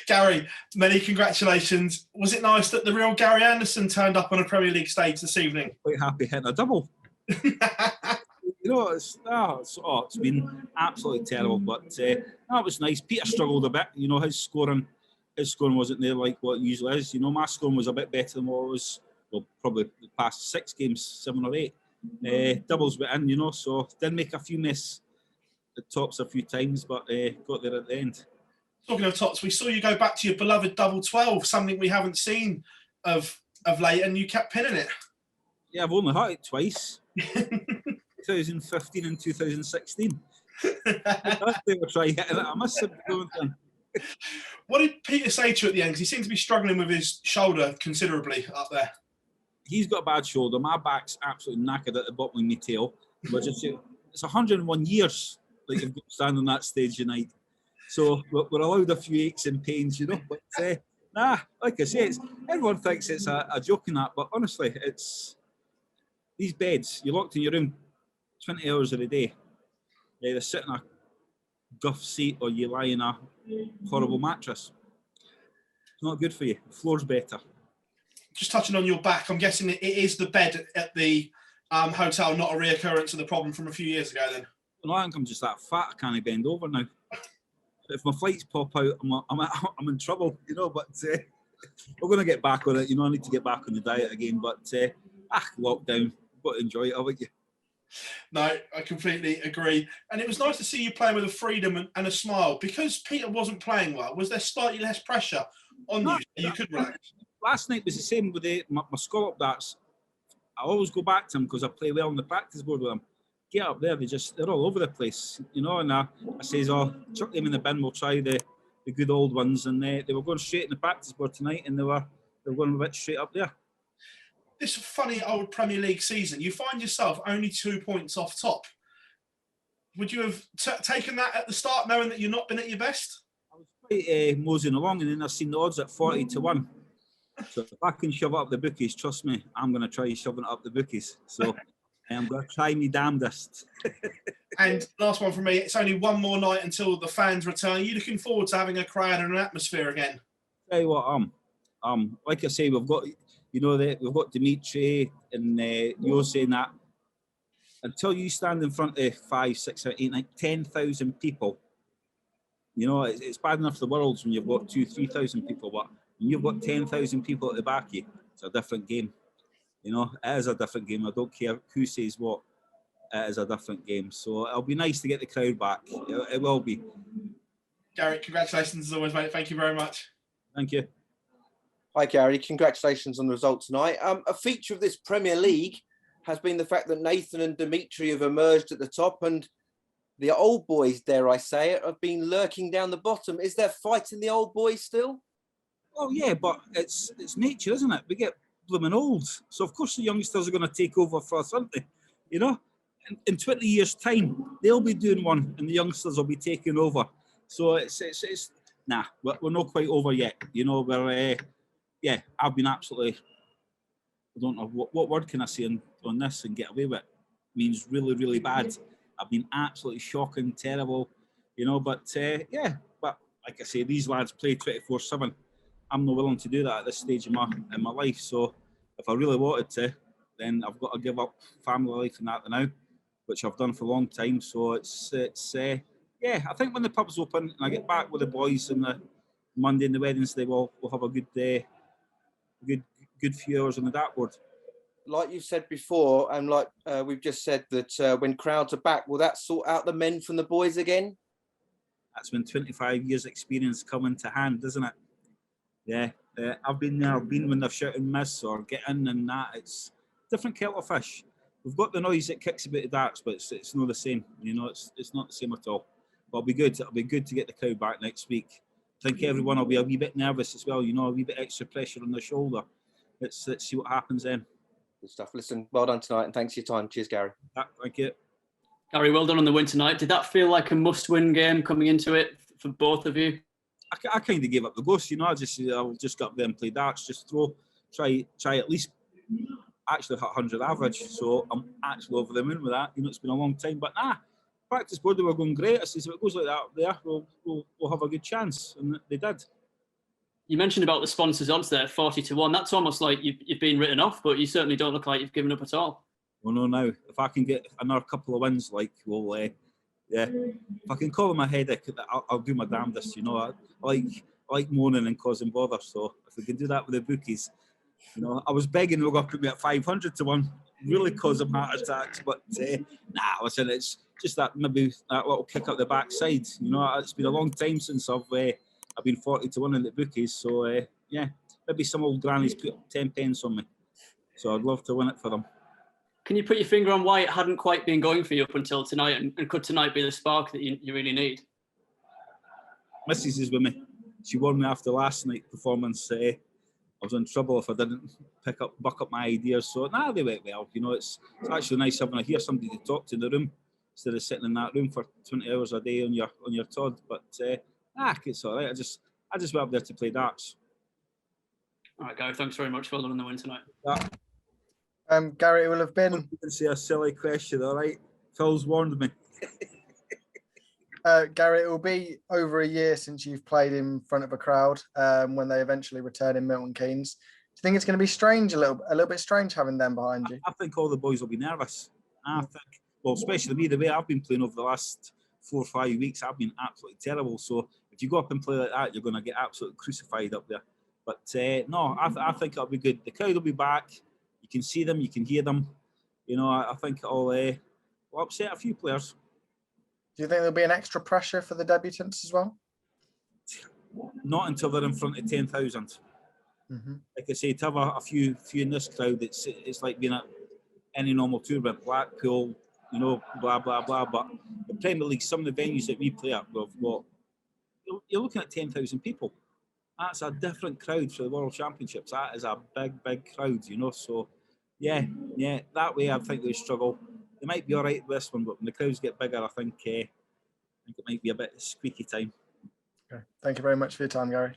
Gary, many congratulations. Was it nice that the real Gary Anderson turned up on a Premier League stage this evening? Quite happy hitting a double. It's been absolutely terrible, but that was nice. Peter struggled a bit. His scoring wasn't there like what it usually is. My scoring was a bit better than what it was. Well, probably the past 6 games, 7 or 8. Doubles went in, so did make a few miss at tops a few times, but got there at the end. Talking of tops, we saw you go back to your beloved double 12, something we haven't seen of late, and you kept pinning it. Yeah, I've only had it twice. 2015 and 2016. They were trying hitting it. I must have been going. What did Peter say to you at the end? Because he seemed to be struggling with his shoulder considerably up there. He's got a bad shoulder. My back's absolutely knackered at the bottom of my tail. But it's 101 years that you've got to stand on that stage tonight. So we're allowed a few aches and pains, But like I say, everyone thinks it's a joke in that. But honestly, it's these beds. You're locked in your room 20 hours of the day. You either sit in a guff seat or you lie in a horrible mattress. It's not good for you. The floor's better. Just touching on your back, I'm guessing it is the bed at the hotel, not a reoccurrence of the problem from a few years ago then? No, I think I'm just that fat I can't bend over now. If my flights pop out, I'm in trouble, but we're going to get back on it. I need to get back on the diet again, but lockdown, got to enjoy it, haven't you? No, I completely agree. And it was nice to see you playing with a freedom and a smile. Because Peter wasn't playing well, was there slightly less pressure on you so you could relax? Last night was the same with my scallop darts. I always go back to them because I play well on the practice board with them. Get up there, they're all over the place, and I says, chuck them in the bin, we'll try the good old ones. And they were going straight in the practice board tonight, and they were going a bit straight up there. This funny old Premier League season, you find yourself only 2 points off top. Would you have taken that at the start, knowing that you've not been at your best? I was quite moseying along, and then I seen the odds at 40-1. So if I can shove it up the bookies, trust me, I'm going to try shoving it up the bookies. So I'm going to try my damnedest. And last one from me, it's only one more night until the fans return. Are you looking forward to having a crowd and an atmosphere again? Tell you what, like I say, we've got, we've got Dimitri and you're saying that until you stand in front of 5, 6, 7, 8, 9, 10,000 people, it's bad enough for the world when you've got 2,000, 3,000 people, but when you've got 10,000 people at the back of you, it's a different game. It is a different game. I don't care who says what. It is a different game. So it'll be nice to get the crowd back. It will be. Gary, congratulations as always, mate. Thank you very much. Thank you. Hi, Gary. Congratulations on the result tonight. A feature of this Premier League has been the fact that Nathan and Dimitri have emerged at the top, and the old boys, dare I say it, have been lurking down the bottom. Is there fight in the old boys still? Oh, yeah, but it's nature, isn't it? We get blooming old. So, of course, the youngsters are going to take over for us, aren't they? In 20 years' time, they'll be doing one and the youngsters will be taking over. So, we're not quite over yet. I've been absolutely, I don't know, what word can I say on this and get away with it? It means really, really bad. I've been absolutely shocking, terrible, but like I say, these lads play 24/7. I'm not willing to do that at this stage in my life. So if I really wanted to, then I've got to give up family life and that now, which I've done for a long time. So I think when the pub's open and I get back with the boys on the Monday and the Wednesday, we'll have a good few hours on the dartboard. Like you've said before, and like we've just said, that when crowds are back, will that sort out the men from the boys again? That's when 25 years experience come into hand, doesn't it? Yeah, I've been there. I've been when they're shouting miss or get in and that. It's different kettle of fish. We've got the noise that kicks about the darts, but it's not the same. It's not the same at all. But it'll be good. It'll be good to get the crowd back next week. I think everyone will be a wee bit nervous as well. A wee bit extra pressure on their shoulder. Let's see what happens then. Good stuff. Listen, well done tonight, and thanks for your time. Cheers, Gary. Yeah, thank you. Gary, well done on the win tonight. Did that feel like a must-win game coming into it for both of you? I kind of gave up the ghost, I'll just go up there and play darts, just try at least actually hit 100 average, so I'm actually over the moon with that. You know, it's been a long time, but practice board, they were going great. I said, if it goes like that up there, we'll have a good chance, and they did. You mentioned about the sponsors odds there, 40-1. That's almost like you've been written off, but you certainly don't look like you've given up at all. Well, no, now if I can get another couple of wins, like, well, yeah, if I can call them ahead, I'll do my damnedest. You know, I like moaning and causing bother. So if we can do that with the bookies, you know, I was begging they were going to put me at 500-1, really cause them heart attacks. But listen, it's just that maybe that little kick up the backside. You know, it's been a long time since I've been 40-1 in the bookies. So yeah, maybe some old grannies put 10 pence on me. So I'd love to win it for them. Can you put your finger on why it hadn't quite been going for you up until tonight, and could tonight be the spark that you really need? Mrs. is with me. She warned me after last night's performance. I was in trouble if I didn't buck up my ideas. So they went well. You know, it's actually nice having to hear somebody to talk to in the room instead of sitting in that room for 20 hours a day on your Todd. But it's all right. I just went up there to play darts. All right, Gary. Thanks very much. Well done on the win tonight. Gary, it will have been. You can say a silly question, all right? Phil's warned me. Gary, it will be over a year since you've played in front of a crowd when they eventually return in Milton Keynes. Do you think it's going to be strange, a little bit strange having them behind you? I think all the boys will be nervous. I think, well, especially me, the way I've been playing over the last 4 or 5 weeks, I've been absolutely terrible. So if you go up and play like that, you're going to get absolutely crucified up there. But no, I think it'll be good. The crowd will be back. You can see them, you can hear them. You know, I think it'll upset a few players. Do you think there'll be an extra pressure for the debutants as well? Not until they're in front of 10,000. Mm-hmm. Like I say, to have a few in this crowd, it's like being at any normal tournament, Blackpool, you know, blah, blah, blah. But the Premier League, some of the venues that we play at, you're looking at 10,000 people. That's a different crowd for the World Championships. That is a big, big crowd, you know. So, yeah, that way I think they struggle. They might be all right with this one, but when the crowds get bigger, I think it might be a bit squeaky time. Okay. Thank you very much for your time, Gary.